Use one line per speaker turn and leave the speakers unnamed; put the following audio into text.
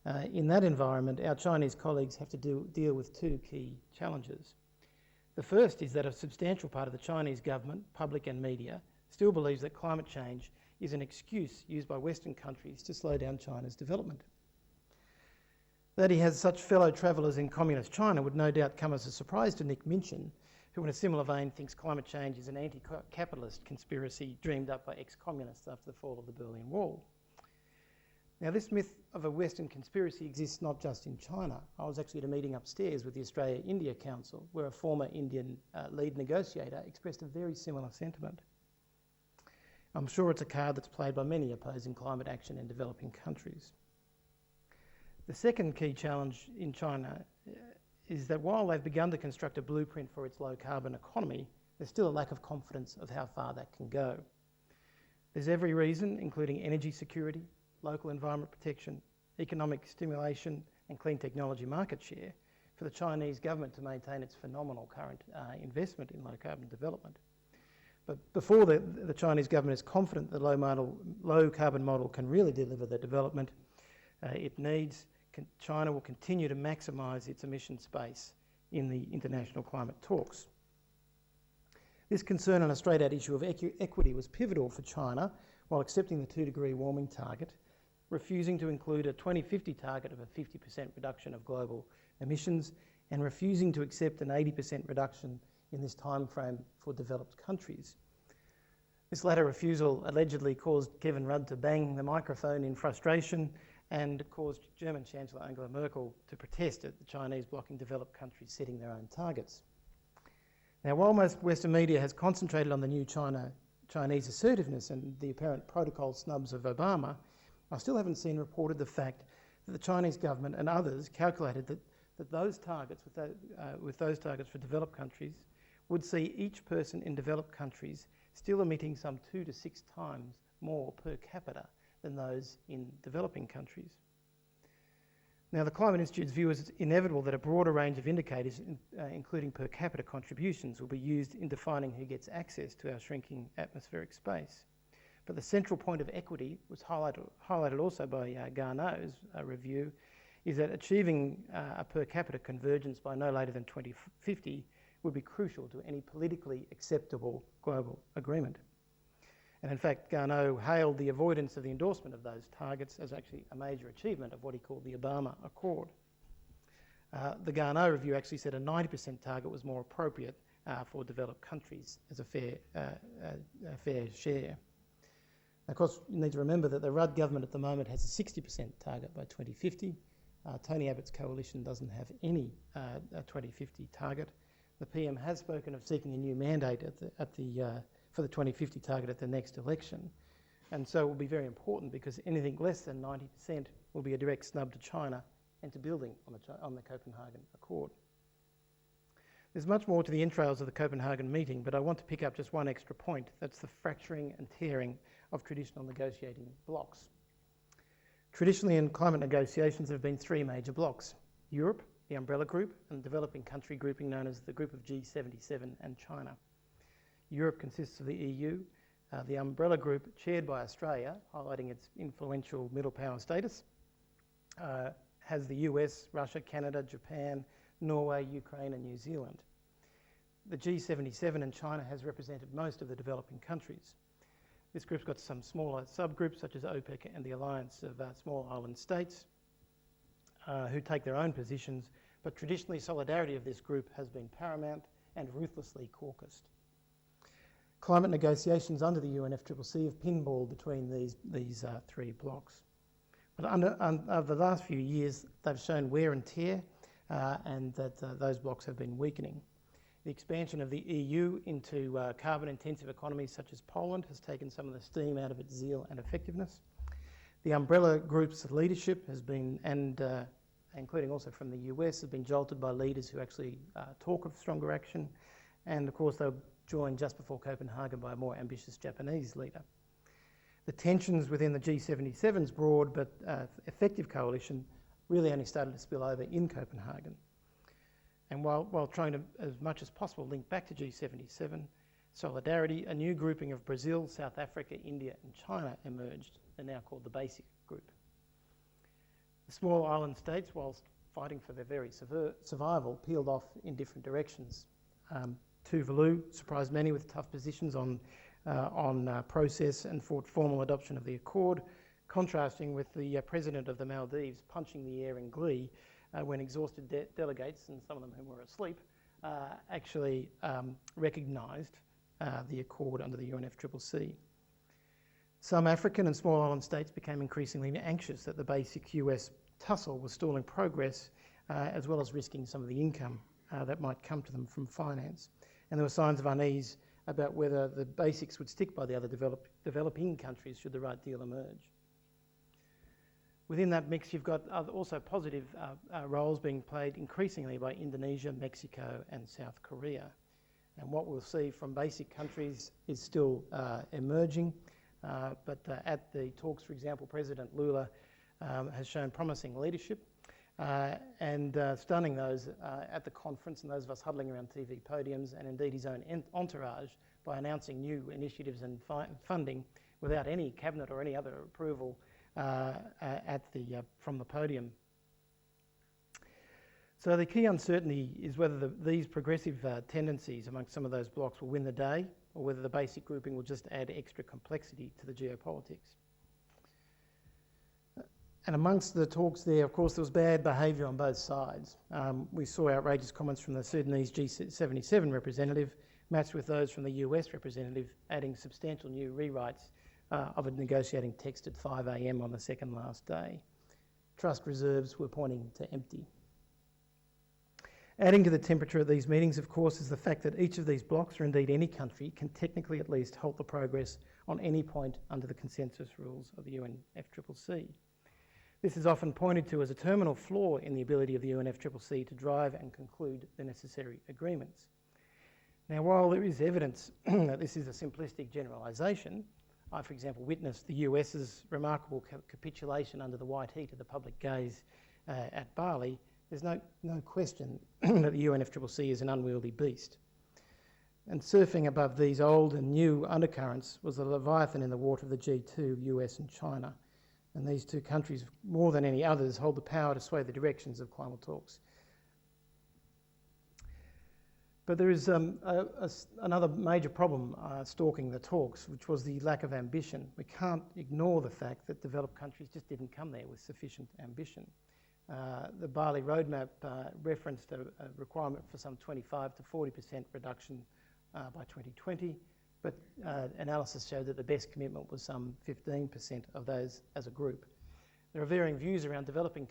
In that environment, our Chinese colleagues have to deal with two key challenges. The first is that a substantial part of the Chinese government, public and media, still believes that climate change is an excuse used by Western countries to slow down China's development. That he has such fellow travellers in communist China would no doubt come as a surprise to Nick Minchin, who in a similar vein thinks climate change is an anti-capitalist conspiracy dreamed up by ex-communists after the fall of the Berlin Wall. Now, this myth of a Western conspiracy exists not just in China. I was actually at a meeting upstairs with the Australia-India Council, where a former Indian lead negotiator expressed a very similar sentiment. I'm sure it's a card that's played by many opposing climate action in developing countries. The second key challenge in China is that while they've begun to construct a blueprint for its low-carbon economy, there's still a lack of confidence of how far that can go. There's every reason, including energy security, local environment protection, economic stimulation and clean technology market share, for the Chinese government to maintain its phenomenal current investment in low-carbon development. But before the Chinese government is confident the low-carbon model can really deliver the development it needs, China will continue to maximise its emission space in the international climate talks. This concern on a straight-out issue of equity was pivotal for China while accepting the 2-degree warming target, refusing to include a 2050 target of a 50% reduction of global emissions, and refusing to accept an 80% reduction in this time frame for developed countries. This latter refusal allegedly caused Kevin Rudd to bang the microphone in frustration and caused German Chancellor Angela Merkel to protest at the Chinese blocking developed countries setting their own targets. Now, while most Western media has concentrated on the new Chinese assertiveness and the apparent protocol snubs of Obama, I still haven't seen reported the fact that the Chinese government and others calculated that those targets, with those targets for developed countries, would see each person in developed countries still emitting some 2 to 6 times more per capita than those in developing countries. Now, the Climate Institute's view is it's inevitable that a broader range of indicators, including per capita contributions, will be used in defining who gets access to our shrinking atmospheric space. But the central point of equity was highlighted also by Garneau's review, is that achieving a per capita convergence by no later than 2050 would be crucial to any politically acceptable global agreement. And in fact, Garneau hailed the avoidance of the endorsement of those targets as actually a major achievement of what he called the Obama Accord. The Garneau review actually said a 90% target was more appropriate for developed countries as a fair share. Of course, you need to remember that the Rudd government at the moment has a 60% target by 2050. Tony Abbott's coalition doesn't have any 2050 target. The PM has spoken of seeking a new mandate for the 2050 target at the next election. And so it will be very important because anything less than 90% will be a direct snub to China and to building on the Copenhagen Accord. There's much more to the entrails of the Copenhagen meeting, but I want to pick up just one extra point. That's the fracturing and tearing of traditional negotiating blocs. Traditionally in climate negotiations there have been 3 major blocs: Europe, the umbrella group, and the developing country grouping known as the group of G77 and China. Europe consists of the EU, the umbrella group chaired by Australia, highlighting its influential middle power status, has the US, Russia, Canada, Japan, Norway, Ukraine and New Zealand. The G77 and China has represented most of the developing countries. This group's got some smaller subgroups such as OPEC and the Alliance of Small Island States who take their own positions, but traditionally solidarity of this group has been paramount and ruthlessly caucused. Climate negotiations under the UNFCCC have pinballed between these 3 blocs. But over the last few years, they've shown wear and tear and that those blocs have been weakening. The expansion of the EU into carbon-intensive economies such as Poland has taken some of the steam out of its zeal and effectiveness. The umbrella group's leadership has been, including also from the US, has been jolted by leaders who actually talk of stronger action. And of course, they were joined just before Copenhagen by a more ambitious Japanese leader. The tensions within the G77's broad but effective coalition really only started to spill over in Copenhagen. And while trying to, as much as possible, link back to G77, solidarity, a new grouping of Brazil, South Africa, India and China emerged. They're now called the Basic Group. The small island states, whilst fighting for their very survival, peeled off in different directions. Tuvalu surprised many with tough positions on process and fought formal adoption of the Accord, contrasting with the president of the Maldives punching the air in glee when exhausted delegates, and some of them who were asleep, actually recognised the Accord under the UNFCCC. Some African and small island states became increasingly anxious that the basic US tussle was stalling progress, as well as risking some of the income that might come to them from finance. And there were signs of unease about whether the basics would stick by the other developing countries should the right deal emerge. Within that mix, you've got also positive roles being played increasingly by Indonesia, Mexico and South Korea. And what we'll see from basic countries is still emerging, but at the talks, for example, President Lula has shown promising leadership and stunning those at the conference and those of us huddling around TV podiums, and indeed his own entourage, by announcing new initiatives and funding without any cabinet or any other approval from the podium. So the key uncertainty is whether these progressive tendencies amongst some of those blocs will win the day, or whether the basic grouping will just add extra complexity to the geopolitics. And amongst the talks there, of course, there was bad behaviour on both sides. We saw outrageous comments from the Sudanese G77 representative, matched with those from the US representative, adding substantial new rewrites of a negotiating text at 5 a.m. on the second last day. Trust reserves were pointing to empty. Adding to the temperature at these meetings, of course, is the fact that each of these blocs, or indeed any country, can technically at least halt the progress on any point under the consensus rules of the UNFCCC. This is often pointed to as a terminal flaw in the ability of the UNFCCC to drive and conclude the necessary agreements. Now, while there is evidence that this is a simplistic generalisation, I, for example, witnessed the US's remarkable capitulation under the white heat of the public gaze at Bali. There's no question that the UNFCCC is an unwieldy beast. And surfing above these old and new undercurrents was the leviathan in the water of the G2, US and China. And these two countries, more than any others, hold the power to sway the directions of climate talks. But there is another major problem stalking the talks, which was the lack of ambition. We can't ignore the fact that developed countries just didn't come there with sufficient ambition. The Bali roadmap referenced a requirement for some 25 to 40% reduction by 2020, but analysis showed that the best commitment was some 15% of those as a group. There are varying views around developing